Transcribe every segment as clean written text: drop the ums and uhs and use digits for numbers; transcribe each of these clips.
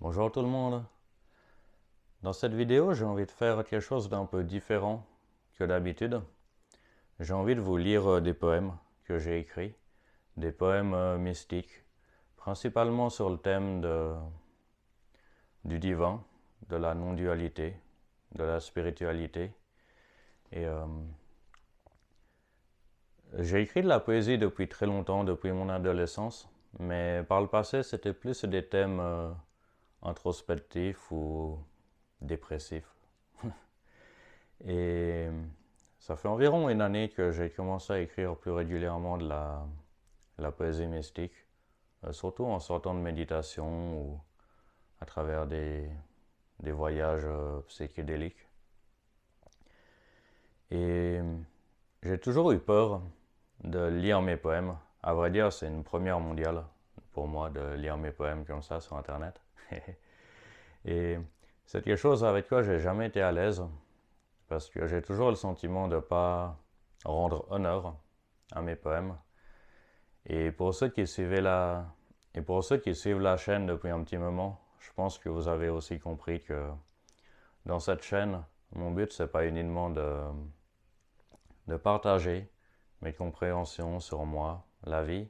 Bonjour tout le monde. Dans cette vidéo, j'ai envie de faire quelque chose d'un peu différent que d'habitude. J'ai envie de vous lire des poèmes que j'ai écrits, des poèmes mystiques, principalement sur le thème du divin, de la non-dualité, de la spiritualité. Et j'ai écrit de la poésie depuis très longtemps, depuis mon adolescence, mais par le passé, c'était plus des thèmes introspectifs ou dépressifs. Et ça fait environ une année que j'ai commencé à écrire plus régulièrement de la poésie mystique, surtout en sortant de méditation ou à travers des voyages psychédéliques. Et j'ai toujours eu peur de lire mes poèmes. À vrai dire, c'est une première mondiale pour moi de lire mes poèmes comme ça sur Internet. Et c'est quelque chose avec quoi j'ai jamais été à l'aise parce que j'ai toujours le sentiment de ne pas rendre honneur à mes poèmes. Et pour ceux qui suivent la chaîne depuis un petit moment, je pense que vous avez aussi compris que dans cette chaîne, mon but c'est pas uniquement de partager mes compréhensions sur moi, la vie,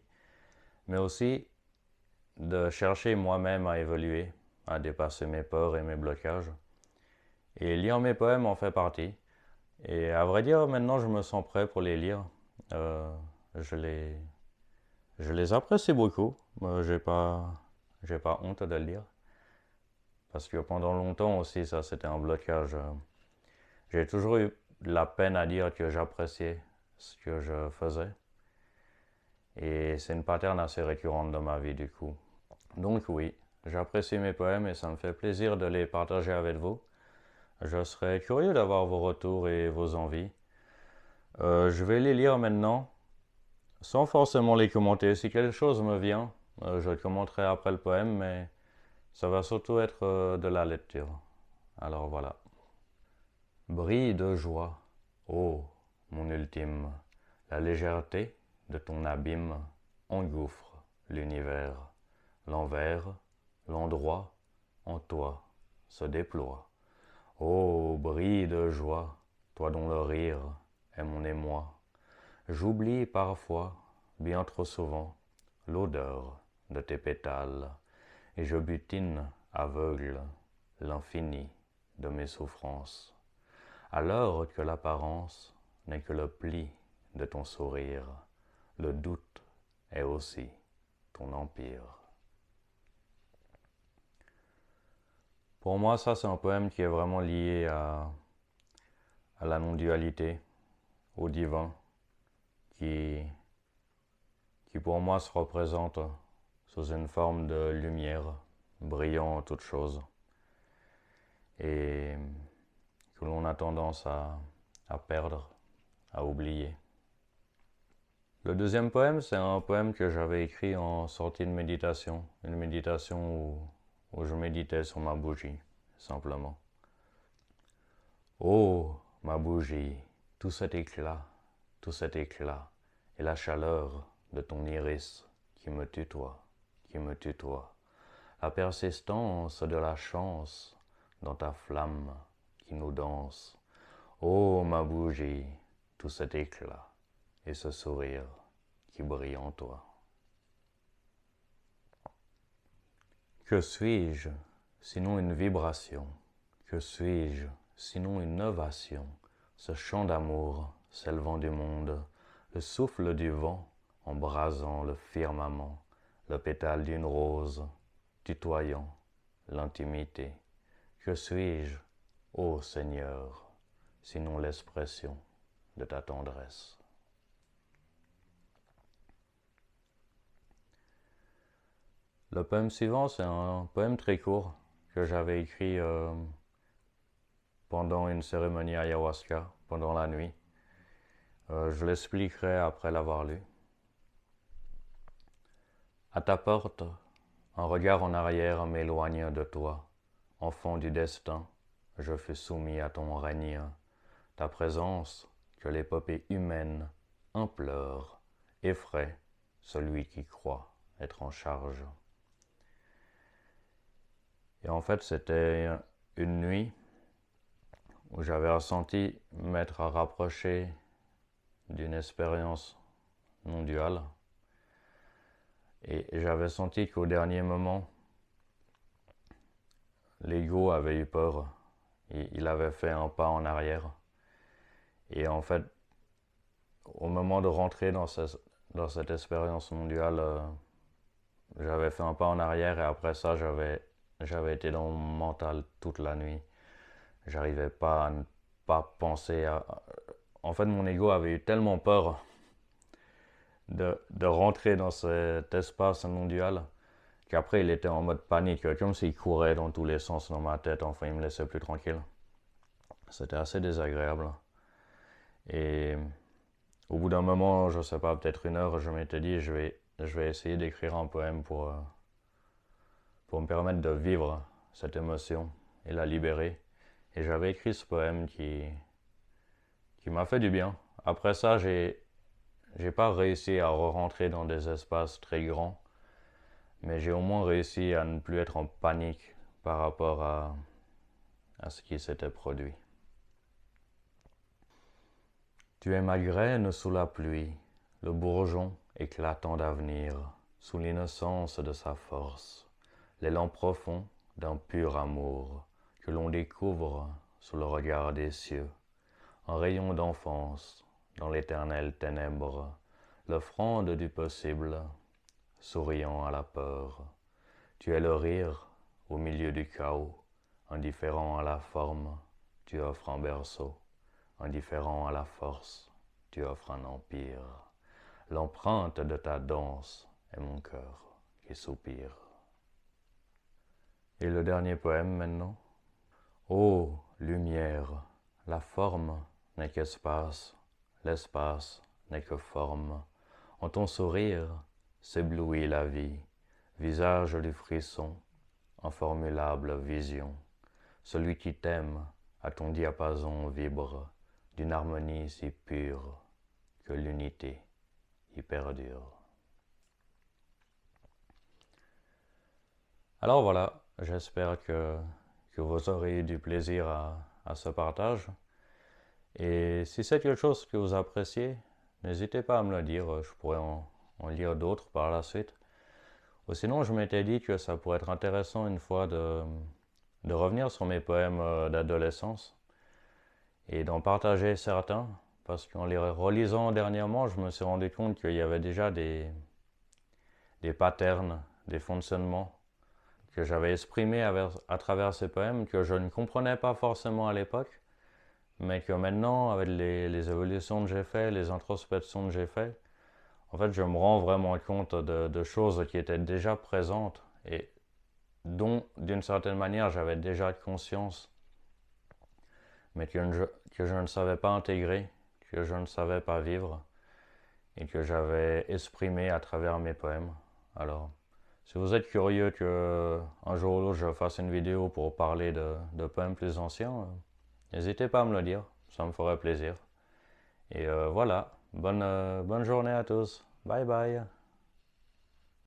mais aussi de chercher moi-même à évoluer, à dépasser mes peurs et mes blocages. Et lire mes poèmes en fait partie. Et à vrai dire, maintenant je me sens prêt pour les lire. Euh, je les, je les apprécie beaucoup. J'ai pas honte de le dire. Parce que pendant longtemps aussi, ça c'était un blocage. J'ai toujours eu la peine à dire que j'appréciais ce que je faisais. Et c'est une pattern assez récurrente dans ma vie du coup. Donc oui, j'apprécie mes poèmes et ça me fait plaisir de les partager avec vous. Je serais curieux d'avoir vos retours et vos envies. Je vais les lire maintenant, sans forcément les commenter. Si quelque chose me vient, je le commenterai après le poème, mais ça va surtout être de la lecture. Alors voilà. Brille de joie, ô mon ultime, la légèreté de ton abîme engouffre l'univers, l'envers, l'endroit en toi se déploie. Ô brille de joie, toi dont le rire est mon émoi, j'oublie parfois, bien trop souvent, l'odeur de tes pétales, et je butine aveugle l'infini de mes souffrances, alors que l'apparence n'est que le pli de ton sourire, le doute est aussi ton empire. Pour moi, ça c'est un poème qui est vraiment lié à la non-dualité, au divin, qui, qui pour moi se représente sous une forme de lumière, brillant en toute chose, et que l'on a tendance à perdre, à oublier. Le deuxième poème, c'est un poème que j'avais écrit en sortie de méditation, une méditation où je méditais sur ma bougie, simplement. Oh, ma bougie, tout cet éclat, et la chaleur de ton iris qui me tutoie, la persistance de la chance dans ta flamme qui nous danse. Oh, ma bougie, tout cet éclat et ce sourire qui brille en toi. Que suis-je sinon une vibration? Que suis-je sinon une ovation? Ce chant d'amour s'élevant du monde, le souffle du vent embrasant le firmament, le pétale d'une rose tutoyant l'intimité. Que suis-je, ô Seigneur, sinon l'expression de ta tendresse? Le poème suivant, c'est un poème très court que j'avais écrit pendant une cérémonie ayahuasca, pendant la nuit. Je l'expliquerai après l'avoir lu. À ta porte, un regard en arrière m'éloigne de toi. Enfant du destin, je fus soumis à ton règne. Ta présence, que l'épopée humaine implore, effraie celui qui croit être en charge. Et en fait, c'était une nuit où j'avais ressenti m'être rapproché d'une expérience non duale. Et j'avais senti qu'au dernier moment, l'ego avait eu peur. Il avait fait un pas en arrière. Et en fait, au moment de rentrer dans cette expérience non duale, j'avais fait un pas en arrière et après ça, j'avais été dans mon mental toute la nuit. J'arrivais pas à ne pas penser à... En fait, mon ego avait eu tellement peur de rentrer dans cet espace non dual qu'après, il était en mode panique, comme s'il courait dans tous les sens dans ma tête. Enfin, il me laissait plus tranquille. C'était assez désagréable. Et au bout d'un moment, je sais pas, peut-être une heure, je m'étais dit, je vais essayer d'écrire un poème pour me permettre de vivre cette émotion et la libérer. Et j'avais écrit ce poème qui m'a fait du bien. Après ça, j'ai pas réussi à re-rentrer dans des espaces très grands, mais j'ai au moins réussi à ne plus être en panique par rapport à ce qui s'était produit. Tu es ma graine sous la pluie, le bourgeon éclatant d'avenir, sous l'innocence de sa force, l'élan profond d'un pur amour que l'on découvre sous le regard des cieux, un rayon d'enfance dans l'éternelle ténèbre, l'offrande du possible, souriant à la peur. Tu es le rire au milieu du chaos, indifférent à la forme, tu offres un berceau, indifférent à la force, tu offres un empire. L'empreinte de ta danse est mon cœur qui soupire. Et le dernier poème maintenant. Ô lumière, la forme n'est qu'espace, l'espace n'est que forme. En ton sourire s'éblouit la vie, visage du frisson, informulable vision. Celui qui t'aime à ton diapason vibre d'une harmonie si pure que l'unité y perdure. Alors voilà, j'espère que vous aurez eu du plaisir à ce partage. Et si c'est quelque chose que vous appréciez, n'hésitez pas à me le dire, je pourrais en lire d'autres par la suite. Ou sinon, je m'étais dit que ça pourrait être intéressant une fois de revenir sur mes poèmes d'adolescence et d'en partager certains, parce qu'en les relisant dernièrement, je me suis rendu compte qu'il y avait déjà des patterns, des fonctionnements que j'avais exprimés à travers ces poèmes que je ne comprenais pas forcément à l'époque, mais que maintenant, avec les évolutions que j'ai faites, les introspections que j'ai faites, en fait, je me rends vraiment compte de choses qui étaient déjà présentes et dont, d'une certaine manière, j'avais déjà conscience, mais que je ne savais pas intégrer, que je ne savais pas vivre, et que j'avais exprimé à travers mes poèmes. Alors, si vous êtes curieux que un jour ou l'autre je fasse une vidéo pour parler de poèmes plus anciens, n'hésitez pas à me le dire, ça me ferait plaisir. Et voilà, bonne journée à tous. Bye bye.